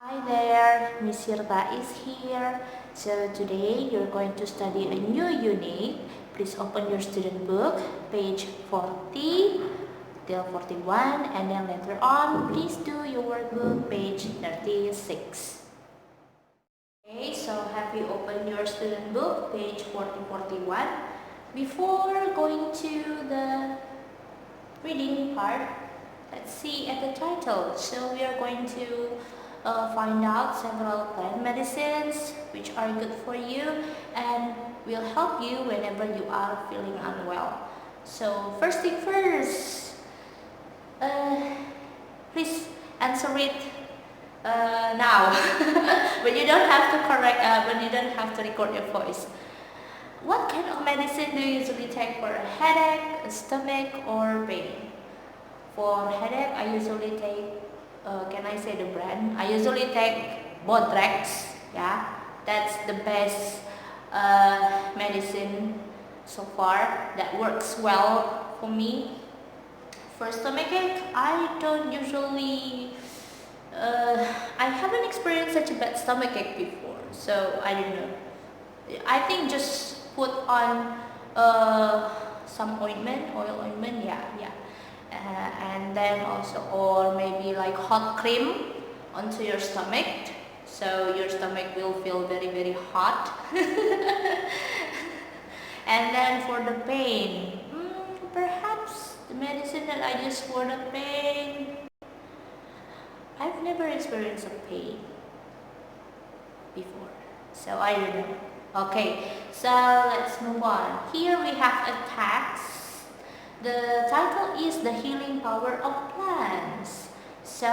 Hi there, Miss Sirta is here. So today you're going to study a new unit. Please open your student book, page 40 till 41, and then later on, please do your workbook, page 36. Okay, so have you opened your student book, page 40-41? Before going to the reading part, let's see at the title. So we are going to find out several plant medicines which are good for you and will help you whenever you are feeling unwell. So first thing first, please answer it now. But you don't have to but you don't have to record your voice. What kind of medicine do you usually take for a headache, a stomach, or pain? For headache, I usually take, can I say the brand? I usually take Bodrex, yeah. That's the best medicine so far that works well for me. For stomachache, I don't usually, I haven't experienced such a bad stomachache before, so I don't know. I think just put on some oil ointment, yeah. And then also, or maybe like hot cream onto your stomach, so your stomach will feel very hot. And then for the pain, perhaps the medicine that I use for the pain, I've never experienced a pain before, so I don't know. Okay, so let's move on. Here we have a text. The title is The Healing Power of Plants. So,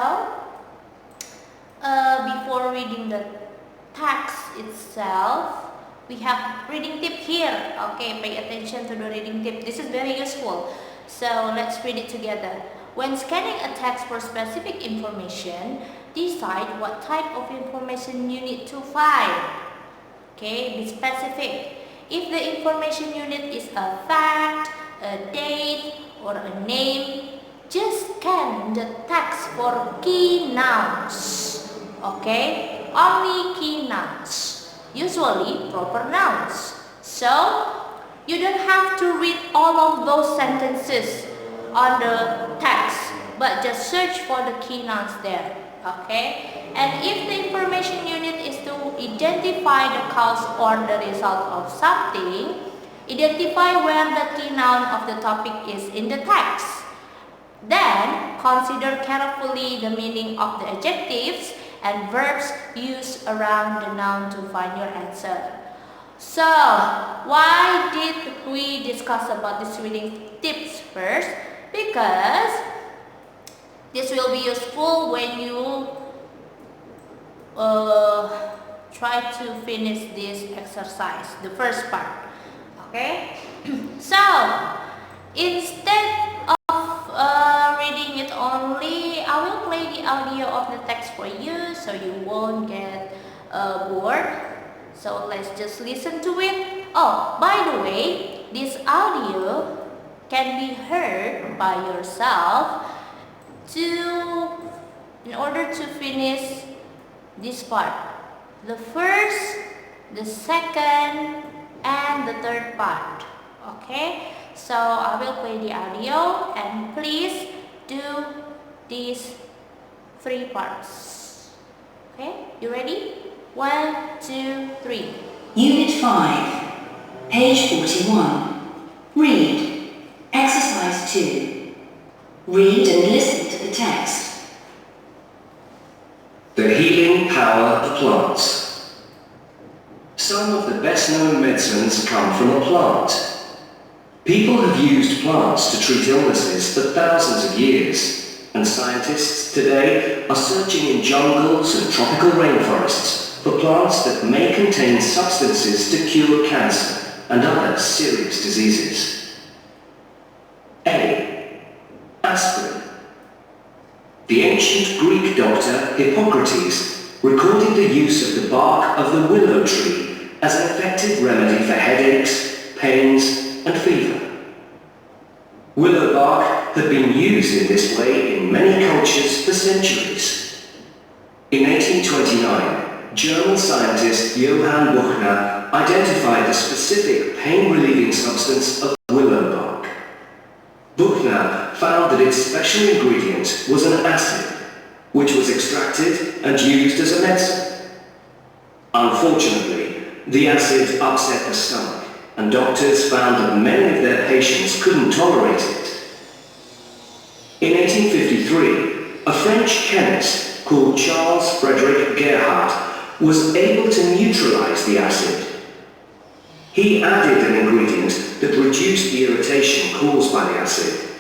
before reading the text itself, we have reading tip here. Okay, pay attention to the reading tip. This is very useful. So, let's read it together. When scanning a text for specific information, decide what type of information you need to find. Okay, be specific. If the information you need is a fact, a date, or a name, just scan the text for key nouns. Okay, only key nouns, usually proper nouns. So you don't have to read all of those sentences on the text, but just search for the key nouns there. Okay, and if the information you need is to identify the cause or the result of something, identify where the key noun of the topic is in the text. Then, consider carefully the meaning of the adjectives and verbs used around the noun to find your answer. So, why did we discuss about these reading tips first? Because this will be useful when you try to finish this exercise, the first part. Okay, so instead of reading it only, I will play the audio of the text for you so you won't get bored. So let's just listen to it. Oh, by the way, this audio can be heard by yourself in order to finish this part. The first, the second, and the third part. Okay, so I will play the audio and please do these three parts. Okay, you ready? 1, 2, 3. Unit 5, page 41. Read. Exercise 2. Read and listen to the text. The healing power of plants. Some of the best-known medicines come from a plant. People have used plants to treat illnesses for thousands of years, and scientists today are searching in jungles and tropical rainforests for plants that may contain substances to cure cancer and other serious diseases. A. Aspirin. The ancient Greek doctor Hippocrates recorded the use of the bark of the willow tree as an effective remedy for headaches, pains, and fever. Willow bark had been used in this way in many cultures for centuries. In 1829, German scientist Johann Buchner identified the specific pain-relieving substance of willow bark. Buchner found that its special ingredient was an acid, which was extracted and used as a medicine. Unfortunately, the acid upset the stomach, and doctors found that many of their patients couldn't tolerate it. In 1853, a French chemist called Charles Frederick Gerhardt was able to neutralize the acid. He added an ingredient that reduced the irritation caused by the acid.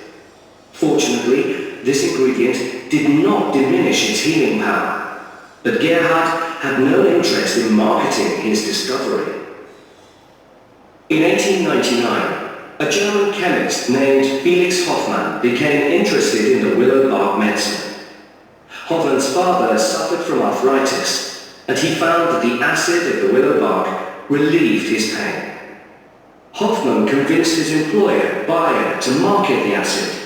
Fortunately, this ingredient did not diminish its healing power, but Gerhardt had no interest in marketing his discovery. In 1899, a German chemist named Felix Hoffmann became interested in the willow bark medicine. Hoffmann's father suffered from arthritis, and he found that the acid of the willow bark relieved his pain. Hoffmann convinced his employer, Bayer, to market the acid.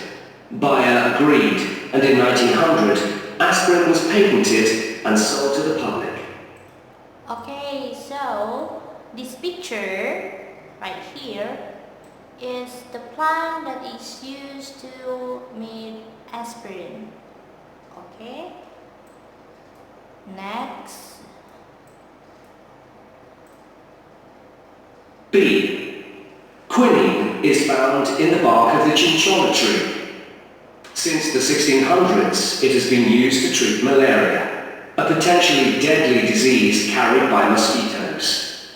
Bayer agreed, and in 1900, aspirin was patented and sold to the public. Okay, so this picture right here is the plant that is used to make aspirin. Okay, next. B. Quinine is found in the bark of the cinchona tree. Since the 1600s, it has been used to treat malaria, a potentially deadly disease carried by mosquitoes.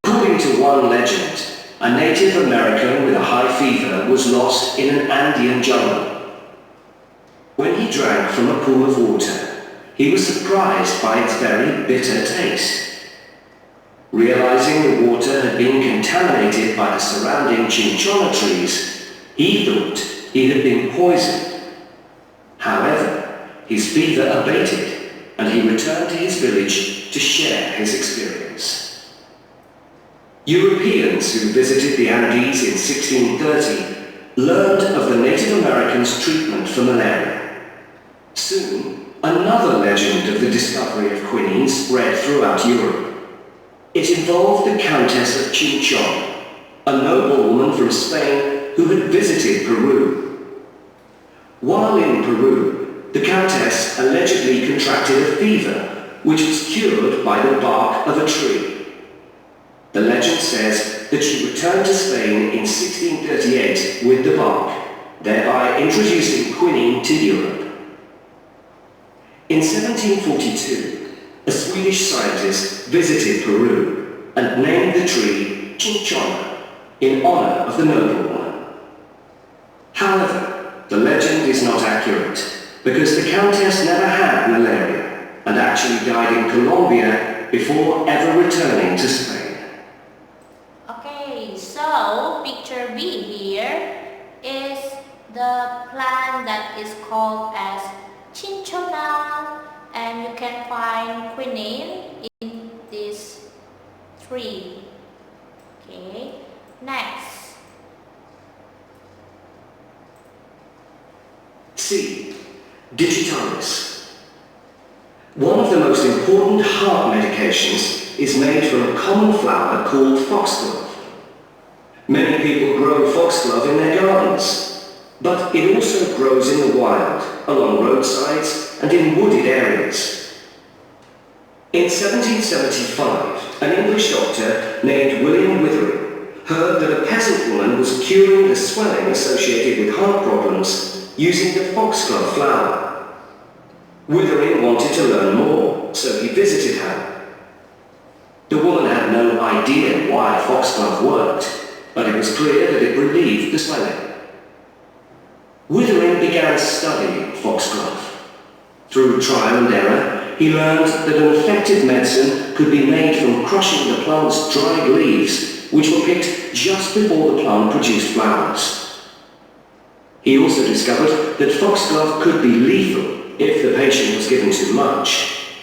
According to one legend, a Native American with a high fever was lost in an Andean jungle. When he drank from a pool of water, he was surprised by its very bitter taste. Realizing the water had been contaminated by the surrounding cinchona trees, he thought he had been poisoned. However, his fever abated, and he returned to his village to share his experience. Europeans who visited the Andes in 1630 learned of the Native Americans' treatment for malaria. Soon, another legend of the discovery of quinine spread throughout Europe. It involved the Countess of Chinchon, a noblewoman from Spain who had visited Peru. While in Peru, the Countess allegedly contracted a fever, which was cured by the bark of a tree. The legend says that she returned to Spain in 1638 with the bark, thereby introducing quinine to Europe. In 1742, a Swedish scientist visited Peru and named the tree Cinchona in honor of the noblewoman. However, the legend is not accurate because the Countess never had malaria and actually died in Colombia before ever returning to Spain. Okay, so picture B here is the plant that is called as cinchona, and you can find quinine in this tree. Okay, next. C. Digitalis. One of the most important heart medications is made from a common flower called foxglove. Many people grow foxglove in their gardens, but it also grows in the wild, along roadsides and in wooded areas. In 1775, an English doctor named William Withering heard that a peasant woman was curing the swelling associated with heart problems using the foxglove flower. Withering wanted to learn more, so he visited her. The woman had no idea why foxglove worked, but it was clear that it relieved the swelling. Withering began studying foxglove. Through trial and error, he learned that an effective medicine could be made from crushing the plant's dried leaves, which were picked just before the plant produced flowers. He also discovered that foxglove could be lethal if the patient was given too much.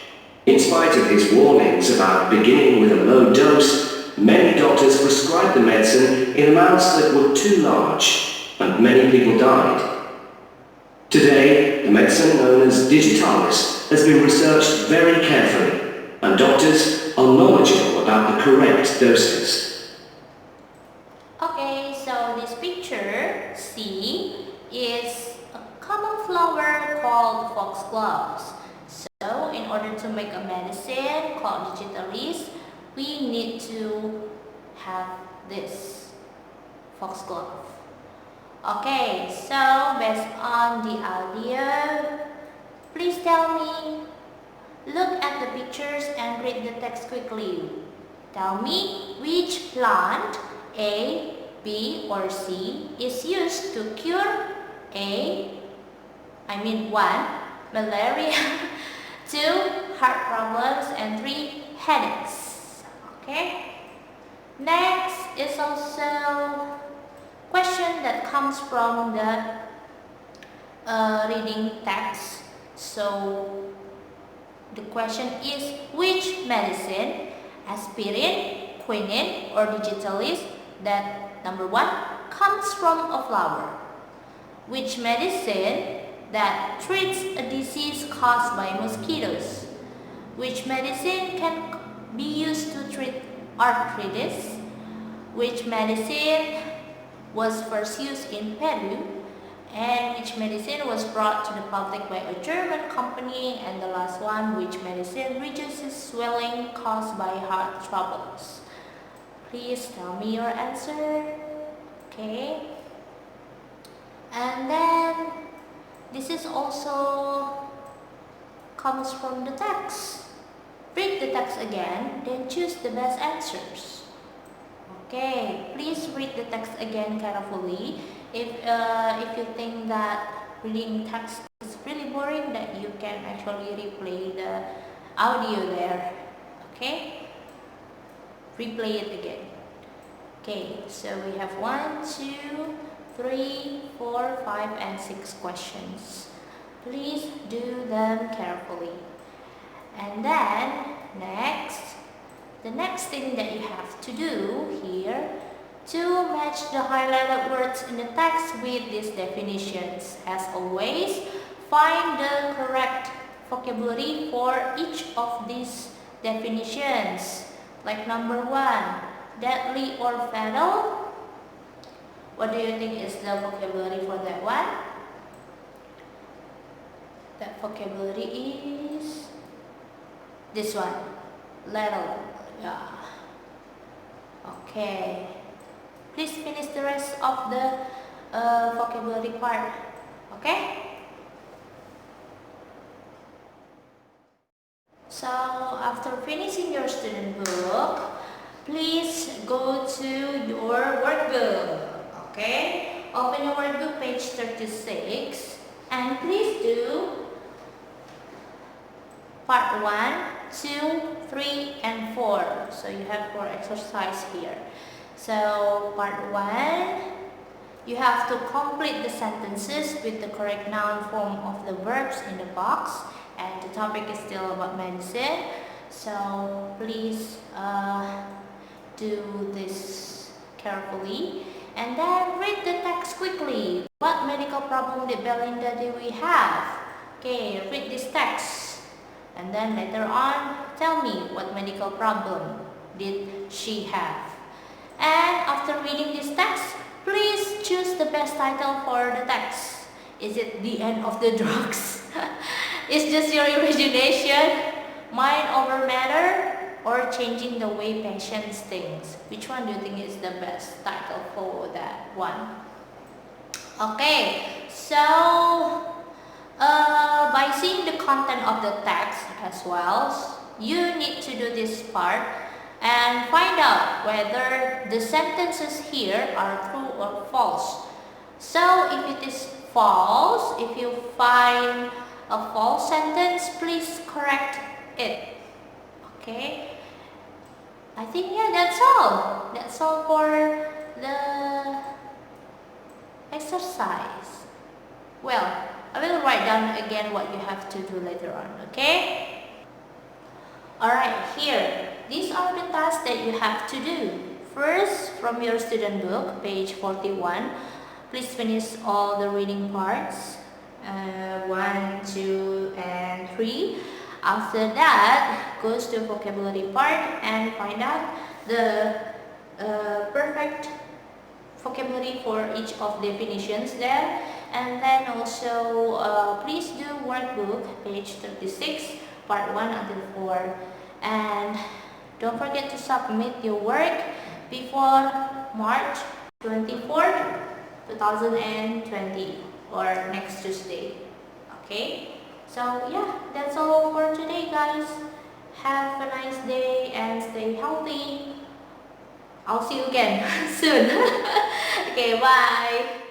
In spite of his warnings about beginning with a low dose, many doctors prescribed the medicine in amounts that were too large, and many people died. Today, the medicine known as digitalis has been researched very carefully, and doctors are knowledgeable about the correct doses. Okay, so this picture, C, is a common flower called foxgloves. So, in order to make a medicine called digitalis, we need to have this foxglove. Okay, so based on the audio, please tell me, look at the pictures and read the text quickly. Tell me which plant, A, B or C, is used to cure one, malaria, 2, heart problems, and 3, headaches. Okay? Next is also question that comes from the reading text. So the question is, which medicine, aspirin, quinine or digitalis, that number 1 comes from a flower? Which medicine that treats a disease caused by mosquitoes? Which medicine can be used to treat arthritis? Which medicine was first used in Peru? And which medicine was brought to the public by a German company? And the last one, which medicine reduces swelling caused by heart troubles? Please tell me your answer. Okay. And then this is also comes from the text. Read the text again, then choose the best answers. Okay, please read the text again carefully. If you think that reading text is really boring, that you can actually replay the audio there. Okay, replay it again. Okay, so we have 1, 2, 3, 4, 5, and 6 questions. Please do them carefully. And then the next thing that you have to do here, to match the highlighted words in the text with these definitions. As always, find the correct vocabulary for each of these definitions. Like number 1, deadly or fatal. What do you think is the vocabulary for that one? That vocabulary is this one, lethal. Yeah. Okay. Please finish the rest of the vocabulary part. Okay? So after finishing your student book, please go to your workbook. Okay? Open your workbook, page 36, and please do part 1, 2, 3, and 4. So you have 4 exercise here. So part 1, you have to complete the sentences with the correct noun form of the verbs in the box, and the topic is still about medicine. So please do this carefully, and then read the text quickly. What medical problem did Belinda do we have? Okay, read this text, and then later on tell me what medical problem did she have. And after reading this text, please choose the best title for the text. Is it The End of the Drugs? It's just your imagination? Mind over matter? Or Changing the Way Patients Think? Which one do you think is the best title for that one? Okay, so by seeing the content of the text as well, you need to do this part and find out whether the sentences here are true or false. So if it is false, if you find a false sentence, please correct it. Okay, I think that's all. That's all for the exercise. Well, I will write down again what you have to do later on, okay? Alright, here, these are the tasks that you have to do. First, from your student book, page 41, please finish all the reading parts. 1, 2, and 3. After that, goes to vocabulary part and find out the perfect vocabulary for each of definitions there. And then also please do workbook page 36 part 1 until 4, and don't forget to submit your work before March 24th 2020 or next Tuesday. Okay, so yeah, that's all for today, guys. Have a nice day and stay healthy. I'll see you again soon. Okay, bye.